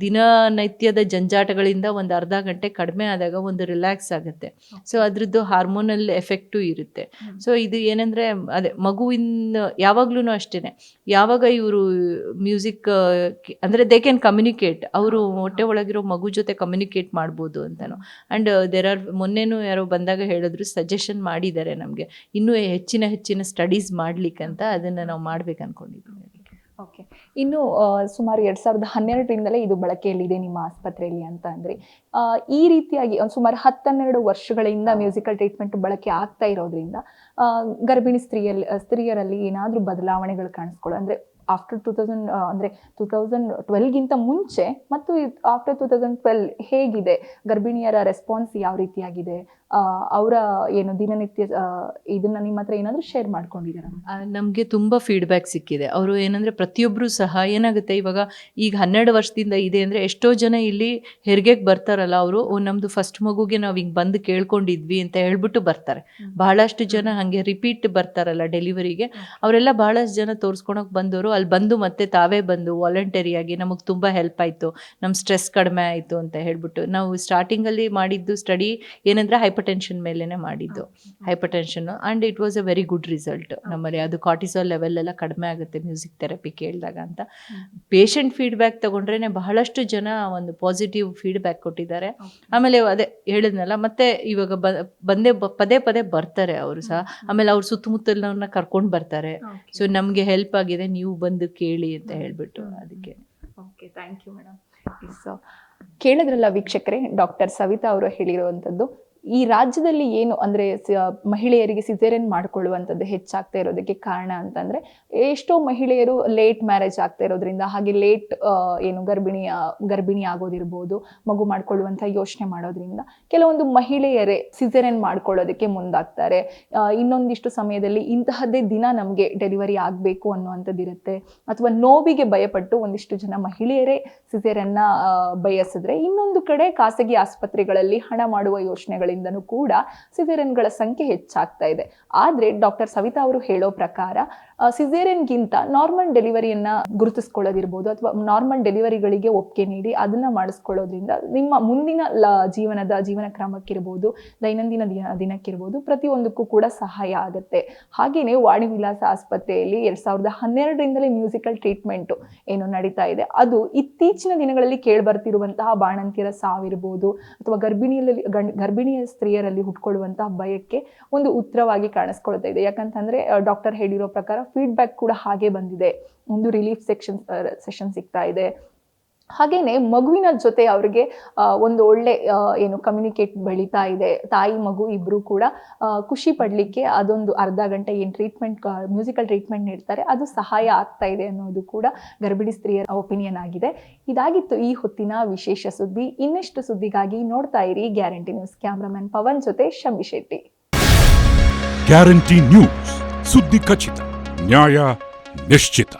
ದಿನನಿತ್ಯದ ಜಂಜಾಟಗಳಿಂದ ಒಂದು ಅರ್ಧ ಗಂಟೆ ಕಡಿಮೆ ಆದಾಗ ಒಂದು ರಿಲ್ಯಾಕ್ಸ್ ಆಗುತ್ತೆ. ಸೊ ಅದ್ರದ್ದು ಹಾರ್ಮೋನಲ್ ಎಫೆಕ್ಟು ಇರುತ್ತೆ. ಸೊ ಇದು ಏನಂದರೆ ಅದೇ ಮಗುವಿನ ಯಾವಾಗ್ಲೂ ಅಷ್ಟೇ, ಯಾವಾಗ ಇವರು ಮ್ಯೂಸಿಕ್ ಅಂದರೆ ದೇ ಕ್ಯಾನ್ ಕಮ್ಯುನಿಕೇಟ್, ಅವರು ಹೊಟ್ಟೆ ಒಳಗಿರೋ ಮಗು ಜೊತೆ ಕಮ್ಯುನಿಕೇಟ್ ಮಾಡ್ಬೋದು ಅಂತಲೂ. ಆ್ಯಂಡ್ ದೇರ್ ಆರ್, ಮೊನ್ನೆನೂ ಯಾರೋ ಬಂದಾಗ ಹೇಳಿದ್ರು, ಸಜೆಷನ್ ಮಾಡಿದ್ದಾರೆ ನಮಗೆ ಇನ್ನೂ ಹೆಚ್ಚಿನ ಸ್ಟಡೀಸ್ ಮಾಡ್ಲಿಕ್ಕಂತ. ಅದನ್ನು ನಾವು ಮಾಡ್ಬೇಕು ಅಂದ್ಕೊಂಡಿದ್ದೀವಿ. ಓಕೆ, ಇನ್ನು ಸುಮಾರು 2012ರಿಂದಲೇ ಇದು ಬಳಕೆಯಲ್ಲಿದೆ ನಿಮ್ಮ ಆಸ್ಪತ್ರೆಯಲ್ಲಿ ಅಂತ ಅಂದರೆ, ಈ ರೀತಿಯಾಗಿ ಸುಮಾರು 10-12 ವರ್ಷಗಳಿಂದ ಮ್ಯೂಸಿಕಲ್ ಟ್ರೀಟ್ಮೆಂಟ್ ಬಳಕೆ ಆಗ್ತಾ ಇರೋದ್ರಿಂದ ಗರ್ಭಿಣಿ ಸ್ತ್ರೀಯರಲ್ಲಿ ಏನಾದರೂ ಬದಲಾವಣೆಗಳು ಕಾಣಿಸ್ಕೊಳ್ಳೋ ಅಂದರೆ ಆಫ್ಟರ್ 2000 ಅಂದರೆ 2012ಗಿಂತ ಮುಂಚೆ ಮತ್ತು ಆಫ್ಟರ್ 2012 ಹೇಗಿದೆ, ಗರ್ಭಿಣಿಯರ ರೆಸ್ಪಾನ್ಸ್ ಯಾವ ರೀತಿಯಾಗಿದೆ, ಅವರ ಏನು ದಿನನಿತ್ಯ ಇದನ್ನ ನಿಮ್ಮ ಹತ್ರ ಏನಾದರೂ ಶೇರ್ ಮಾಡ್ಕೊಂಡಿದ್ದೀರಾ? ನಮಗೆ ತುಂಬ ಫೀಡ್ಬ್ಯಾಕ್ ಸಿಕ್ಕಿದೆ. ಅವರು ಏನಂದರೆ ಪ್ರತಿಯೊಬ್ಬರು ಸಹ ಏನಾಗುತ್ತೆ, ಇವಾಗ ಈಗ 12 ವರ್ಷದಿಂದ ಇದೆ ಅಂದರೆ ಎಷ್ಟೋ ಜನ ಇಲ್ಲಿ ಹೆರಿಗೆಗೆ ಬರ್ತಾರಲ್ಲ, ಅವರು ನಮ್ಮದು ಫಸ್ಟ್ ಮಗುಗೆ ನಾವು ಹಿಂಗೆ ಬಂದು ಕೇಳ್ಕೊಂಡಿದ್ವಿ ಅಂತ ಹೇಳ್ಬಿಟ್ಟು ಬರ್ತಾರೆ. ಬಹಳಷ್ಟು ಜನ ಹಾಗೆ ರಿಪೀಟ್ ಬರ್ತಾರಲ್ಲ ಡೆಲಿವರಿಗೆ, ಅವರೆಲ್ಲ ಬಹಳಷ್ಟು ಜನ ತೋರಿಸ್ಕೊಳಕ್ಕೆ ಬಂದವರು ಅಲ್ಲಿ ಬಂದು ಮತ್ತೆ ತಾವೇ ಬಂದು ವಾಲಂಟರಿಯಾಗಿ ನಮಗೆ ತುಂಬ ಹೆಲ್ಪ್ ಆಯಿತು, ನಮ್ಮ ಸ್ಟ್ರೆಸ್ ಕಡಿಮೆ ಆಯಿತು ಅಂತ ಹೇಳ್ಬಿಟ್ಟು. ನಾವು ಸ್ಟಾರ್ಟಿಂಗಲ್ಲಿ ಮಾಡಿದ್ದು ಸ್ಟಡಿ ಏನಂದರೆ ಹೈಪರ್ಟೆನ್ಷನ್ ಮೇಲೇ ಮಾಡಿದ್ದು, ಹೈಪರ್ಟೆನ್ಷನ್ನು. And it was a very good result ನಮ್ಮಲ್ಲಿ. ಅದು ಕಾರ್ಟಿಸಾಲ್ ಲೆವೆಲ್ ಎಲ್ಲ ಕಡಿಮೆ ಆಗುತ್ತೆ ಮ್ಯೂಸಿಕ್ ಥೆರಪಿ ಕೇಳಿದಾಗ ಅಂತ. ಪೇಷಂಟ್ ಫೀಡ್ಬ್ಯಾಕ್ ತೊಗೊಂಡ್ರೆ ಬಹಳಷ್ಟು ಜನ ಒಂದು ಪಾಸಿಟಿವ್ ಫೀಡ್ಬ್ಯಾಕ್ ಕೊಟ್ಟಿದ್ದಾರೆ. ಆಮೇಲೆ ಅದೇ ಹೇಳಿದ್ನಲ್ಲ, ಮತ್ತೆ ಇವಾಗ ಪದೇ ಪದೇ ಬರ್ತಾರೆ ಅವರು ಸಹ. ಆಮೇಲೆ ಅವ್ರ ಸುತ್ತಮುತ್ತಲವ್ರನ್ನ ಕರ್ಕೊಂಡು ಬರ್ತಾರೆ. ಸೊ ನಮಗೆ ಹೆಲ್ಪ್ ಆಗಿದೆ, ನೀವು ಬಂದು ಕೇಳಿ ಅಂತ ಹೇಳ್ಬಿಟ್ಟು. ಅದಕ್ಕೆ okay, thank you madam. So ಕೇಳಿದ್ರಲ್ಲ ವೀಕ್ಷಕರೇ, ಡಾಕ್ಟರ್ ಸವಿತಾ ಅವರು ಹೇಳಿರುವಂಥದ್ದು, ಈ ರಾಜ್ಯದಲ್ಲಿ ಏನು ಅಂದರೆ ಮಹಿಳೆಯರಿಗೆ ಸಿಸೇರಿಯನ್ ಮಾಡ್ಕೊಳ್ಳುವಂಥದ್ದು ಹೆಚ್ಚಾಗ್ತಾ ಇರೋದಕ್ಕೆ ಕಾರಣ ಅಂತಂದರೆ, ಎಷ್ಟೋ ಮಹಿಳೆಯರು ಲೇಟ್ ಮ್ಯಾರೇಜ್ ಆಗ್ತಾ ಇರೋದ್ರಿಂದ, ಹಾಗೆ ಲೇಟ್ ಏನು ಗರ್ಭಿಣಿ ಆಗೋದಿರ್ಬೋದು, ಮಗು ಮಾಡ್ಕೊಳ್ಳುವಂಥ ಯೋಚನೆ ಮಾಡೋದ್ರಿಂದ ಕೆಲವೊಂದು ಮಹಿಳೆಯರೇ ಸಿಸೇರಿಯನ್ ಮಾಡ್ಕೊಳ್ಳೋದಕ್ಕೆ ಮುಂದಾಗ್ತಾರೆ. ಇನ್ನೊಂದಿಷ್ಟು ಸಮಯದಲ್ಲಿ ಇಂತಹದ್ದೇ ದಿನ ನಮಗೆ ಡೆಲಿವರಿ ಆಗಬೇಕು ಅನ್ನುವಂಥದ್ದು ಇರುತ್ತೆ, ಅಥವಾ ನೋವಿಗೆ ಭಯಪಟ್ಟು ಒಂದಿಷ್ಟು ಜನ ಮಹಿಳೆಯರೇ ಸಿಸೇರಿಯನ್ನ ಬಯಸಿದ್ರೆ, ಇನ್ನೊಂದು ಕಡೆ ಖಾಸಗಿ ಆಸ್ಪತ್ರೆಗಳಲ್ಲಿ ಹಣ ಮಾಡುವ ಯೋಚನೆಗಳಿಂದನೂ ಕೂಡ ಸಿಸೇರಿಯನ್ಗಳ ಸಂಖ್ಯೆ ಹೆಚ್ಚಾಗ್ತಾ ಇದೆ. ಆದರೆ ಡಾಕ್ಟರ್ ಸವಿತಾ ಅವರು ಹೇಳೋ ಪ್ರಕಾರ ಸಿಸೇರಿಯನ್ಗಿಂತ ನಾರ್ಮಲ್ ಡೆಲಿವರಿಯನ್ನ ಗುರುತಿಸ್ಕೊಳ್ಳೋದಿರ್ಬೋದು, ಅಥವಾ ನಾರ್ಮಲ್ ಡೆಲಿವರಿಗಳಿಗೆ ಒಪ್ಪಿಗೆ ನೀಡಿ ಅದನ್ನ ಮಾಡಿಸ್ಕೊಳ್ಳೋದ್ರಿಂದ ನಿಮ್ಮ ಮುಂದಿನ ಜೀವನ ಕ್ರಮಕ್ಕಿರ್ಬೋದು, ದೈನಂದಿನ ದಿನಕ್ಕಿರ್ಬೋದು, ಪ್ರತಿಯೊಂದಕ್ಕೂ ಕೂಡ ಸಹಾಯ ಆಗುತ್ತೆ. ಹಾಗೇನೆ ವಾಣಿ ವಿಲಾಸ ಆಸ್ಪತ್ರೆಯಲ್ಲಿ 2012ರಿಂದಲೇ ಮ್ಯೂಸಿಕಲ್ ಟ್ರೀಟ್ಮೆಂಟ್ ಏನು ನಡೀತಾ ಇದೆ, ಅದು ಇತ್ತೀಚಿನ ದಿನಗಳಲ್ಲಿ ಕೇಳ್ಬರ್ತಿರುವಂತಹ ಬಾಣಂತಿಯರ ಸಾವಿರ್ಬೋದು, ಅಥವಾ ಗರ್ಭಿಣಿಯ ಸ್ತ್ರೀಯರಲ್ಲಿ ಹುಟ್ಕೊಳ್ಳುವಂತಹ ಭಯಕ್ಕೆ ಒಂದು ಉತ್ತರವಾಗಿ ಕಾಣಿಸ್ಕೊಳ್ತಾ ಇದೆ. ಯಾಕಂತಂದ್ರೆ ಡಾಕ್ಟರ್ ಹೇಳಿರೋ ಪ್ರಕಾರ ಫೀಡ್ಬ್ಯಾಕ್ ಕೂಡ ಹಾಗೆ ಬಂದಿದೆ. ಒಂದು ರಿಲೀಫ್ ಸೆಷನ್ ಸಿಗ್ತಾ ಇದೆ. ಹಾಗೇನೆ ಮಗುವಿನ ಜೊತೆ ಅವ್ರಿಗೆ ಒಂದು ಒಳ್ಳೆ ಏನು ಕಮ್ಯುನಿಕೇಟ್ ಬೆಳೀತಾ ಇದೆ. ತಾಯಿ ಮಗು ಇಬ್ರು ಕೂಡ ಖುಷಿ ಪಡ್ಲಿಕ್ಕೆ ಅದೊಂದು ಅರ್ಧ ಗಂಟೆ ಏನು ಮ್ಯೂಸಿಕಲ್ ಟ್ರೀಟ್ಮೆಂಟ್ ನೀಡ್ತಾರೆ, ಅದು ಸಹಾಯ ಆಗ್ತಾ ಇದೆ ಅನ್ನೋದು ಕೂಡ ಗರ್ಭಿಣಿ ಸ್ತ್ರೀಯರ ಒಪಿನಿಯನ್ ಆಗಿದೆ. ಇದಾಗಿತ್ತು ಈ ಹೊತ್ತಿನ ವಿಶೇಷ ಸುದ್ದಿ. ಇನ್ನಷ್ಟು ಸುದ್ದಿಗಾಗಿ ನೋಡ್ತಾ ಇರಿ ಗ್ಯಾರಂಟಿ ನ್ಯೂಸ್. ಕ್ಯಾಮ್ರಾಮನ್ ಪವನ್ ಜೊತೆ ಶಂಭಿ ಶೆಟ್ಟಿ. ಗ್ಯಾರಂಟಿ ನ್ಯೂಸ್, ಸುದ್ದಿ ಖಚಿತ, ನ್ಯಾಯ ನಿಶ್ಚಿತ.